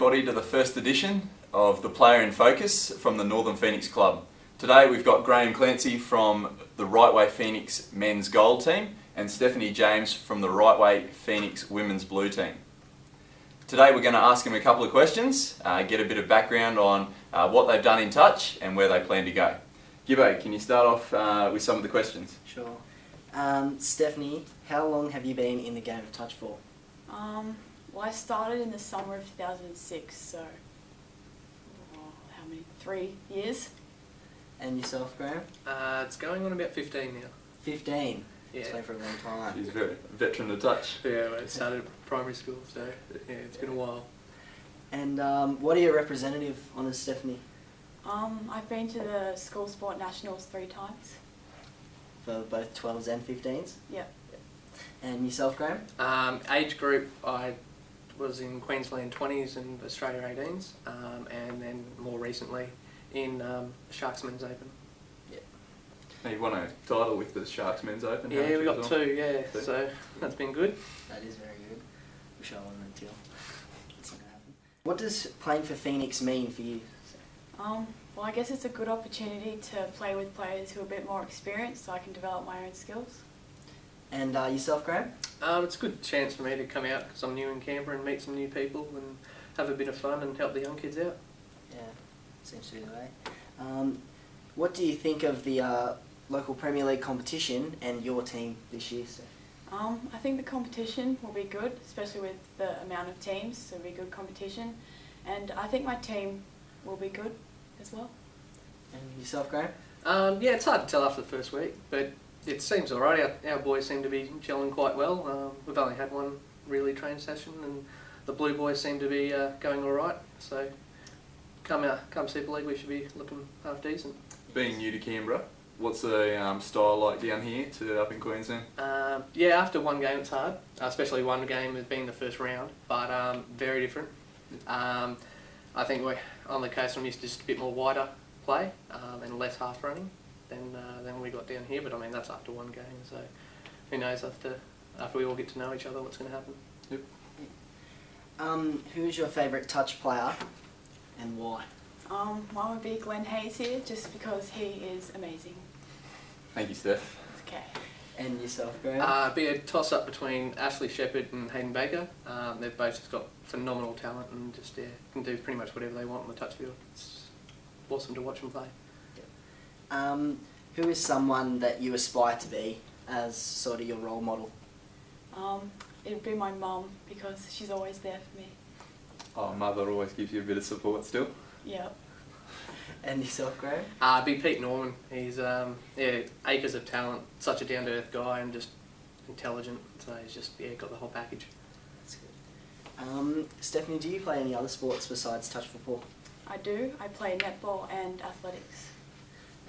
everybody to the first edition of the Player in Focus from the Northern Phoenix Club. Today we've got Graham Clancy from the Right Way Phoenix men's gold team and Stephanie James from the Right Way Phoenix women's blue team. Today we're going to ask them a couple of questions, get a bit of background on what they've done in touch and where they plan to go. Gibbo, can you start off with some of the questions? Sure. Stephanie, how long have you been in the game of touch for? Well, I started in the summer of 2006, so how many? 3 years. And yourself, Graham? It's going on about 15 now. 15? Yeah. It's been for a long time. She's a very veteran of touch. Yeah, I started primary school, so yeah, it's been a while. And what are your representative honours, Stephanie? I've been to the school sport nationals 3 times. For both 12s and 15s? Yep. And yourself, Graham? Age group, I was in Queensland 20s and Australia 18s, and then more recently in Sharks Men's Open. Now you won a title with the Sharks Men's Open. Yeah, we got well? 2, yeah, so that's been good. That is very good. Wish I won until it's not going to happen. What does playing for Phoenix mean for you? Well, I guess it's a good opportunity to play with players who are a bit more experienced, so I can develop my own skills. And yourself, Graham? It's a good chance for me to come out because I'm new in Canberra and meet some new people and have a bit of fun and help the young kids out. Yeah, seems to be the way. What do you think of the local Premier League competition and your team this year, Steph? I think the competition will be good, especially with the amount of teams, so it'll be good competition. And I think my team will be good as well. And yourself, Graham? Yeah, it's hard to tell after the first week, but it seems alright. Our boys seem to be gelling quite well. We've only had one really trained session, and the blue boys seem to be going alright. So come Super League, we should be looking half decent. Being new to Canberra, what's the style like down here to up in Queensland? Yeah, after one game it's hard, especially one game as being the first round, but very different. I think we're on the coast. I'm used to just a bit more wider play and less half running than we got down here. But I mean that's after one game, so who knows after we all get to know each other what's going to happen. Yep. Who's your favourite touch player and why? Mine would be Glenn Hayes here, just because he is amazing. Thank you, Steph. Okay. And yourself, Graham? Be a toss-up between Ashley Shepherd and Hayden Baker. They've both just got phenomenal talent and just can do pretty much whatever they want on the touch field. It's awesome to watch them play. Who is someone that you aspire to be as sort of your role model? It would be my mum, because she's always there for me. Oh, mother always gives you a bit of support still. Yep. And yourself, Graham? Be Pete Norman. He's acres of talent, such a down-to-earth guy and just intelligent. So he's just got the whole package. That's good. Stephanie, do you play any other sports besides touch football? I do. I play netball and athletics.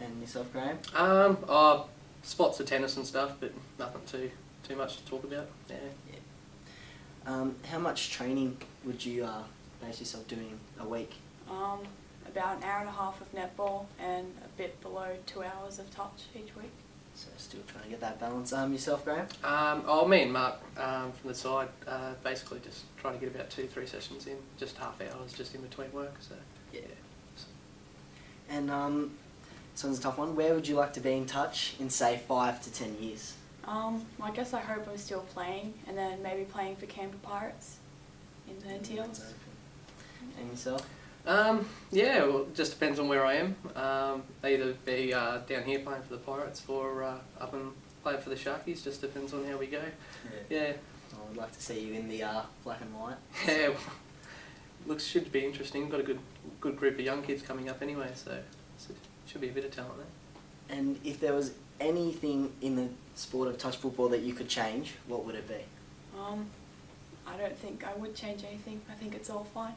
And yourself, Graham? Spots of tennis and stuff, but nothing too much to talk about. Yeah. How much training would you base yourself doing a week? About an hour and a half of netball and a bit below 2 hours of touch each week. So still trying to get that balance. Yourself, Graham? Me and Mark from the side basically just try to get about 2-3 sessions in, just half hours just in between work. So yeah. And this one's a tough one. Where would you like to be in touch in say 5 to 10 years? I guess I hope I'm still playing, and then maybe playing for Canberra Pirates in the NTLs. And yourself? Yeah, well, it just depends on where I am. Either be down here playing for the Pirates or up and playing for the Sharkies. Just depends on how we go. Yeah. I would like to see you in the black and white. Yeah. Should be interesting. Got a good group of young kids coming up anyway, so it should be a bit of talent there. And if there was anything in the sport of touch football that you could change, what would it be? I don't think I would change anything. I think it's all fine.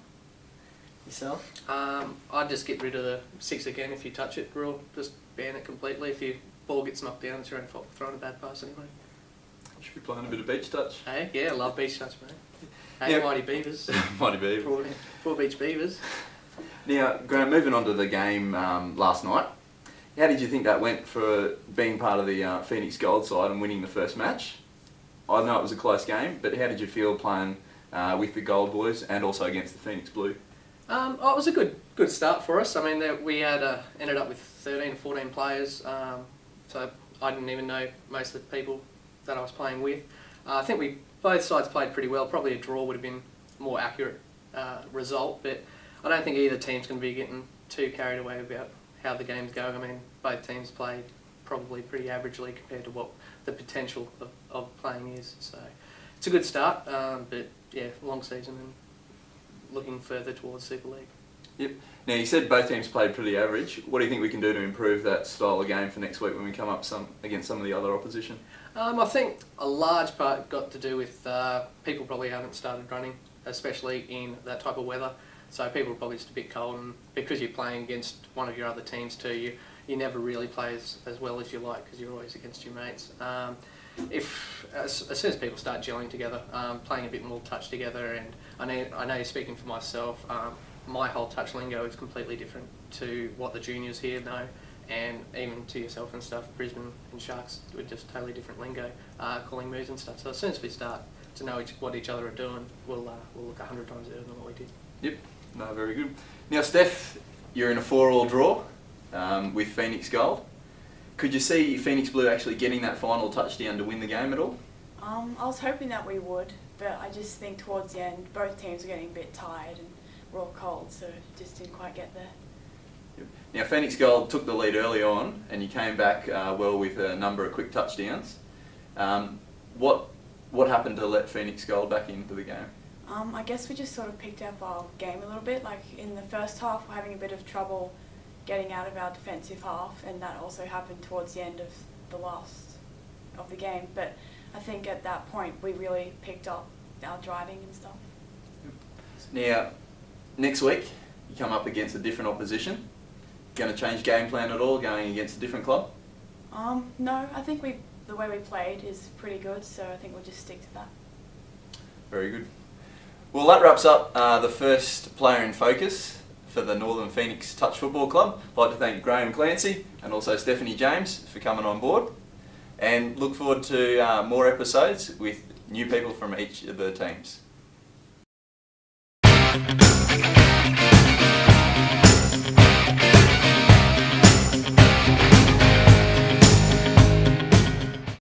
Yourself? I'd just get rid of the 6 again if you touch it rule. Just ban it completely. If your ball gets knocked down, it's your own fault for throwing a bad pass anyway. Should be playing a bit of beach touch. Hey, yeah, I love beach touch, mate. Hey, yep. Mighty Beavers. Mighty Beavers. Four Beach Beavers. Now, Graham, moving on to the game last night, how did you think that went for being part of the Phoenix Gold side and winning the first match? I know it was a close game, but how did you feel playing with the Gold boys and also against the Phoenix Blue? Oh, it was a good start for us. I mean, we had ended up with 13 or 14 players, so I didn't even know most of the people that I was playing with. I think both sides played pretty well. Probably a draw would have been a more accurate result, but I don't think either team's going to be getting too carried away about how the game's going. I mean, both teams played probably pretty averagely compared to what the potential of playing is. So it's a good start, but yeah, long season and looking further towards Super League. Yep. Now, you said both teams played pretty average. What do you think we can do to improve that style of game for next week when we come up against some of the other opposition? I think a large part got to do with people probably haven't started running, especially in that type of weather. So people are probably just a bit cold, and because you're playing against one of your other teams too, you never really play as well as you like because you're always against your mates. As soon as people start gelling together, playing a bit more touch together, and I know speaking for myself, my whole touch lingo is completely different to what the juniors here know, and even to yourself and stuff. Brisbane and Sharks with just totally different lingo, calling moves and stuff. So as soon as we start to know what each other are doing, we'll look 100 times better than what we did. Yep. No, very good. Now, Steph, you're in a 4-all draw with Phoenix Gold. Could you see Phoenix Blue actually getting that final touchdown to win the game at all? I was hoping that we would, but I just think towards the end both teams were getting a bit tired and we're all cold, so it just didn't quite get there. Yep. Now, Phoenix Gold took the lead early on and you came back well with a number of quick touchdowns. What happened to let Phoenix Gold back into the game? I guess we just sort of picked up our game a little bit. Like in the first half, we're having a bit of trouble getting out of our defensive half, and that also happened towards the end of the last of the game. But I think at that point we really picked up our driving and stuff. Now, next week you come up against a different opposition. Going to change game plan at all, going against a different club? No, I think the way we played is pretty good, so I think we'll just stick to that. Very good. Well, that wraps up the first player in focus for the Northern Phoenix Touch Football Club. I'd like to thank Graham Clancy and also Stephanie James for coming on board, and look forward to more episodes with new people from each of the teams.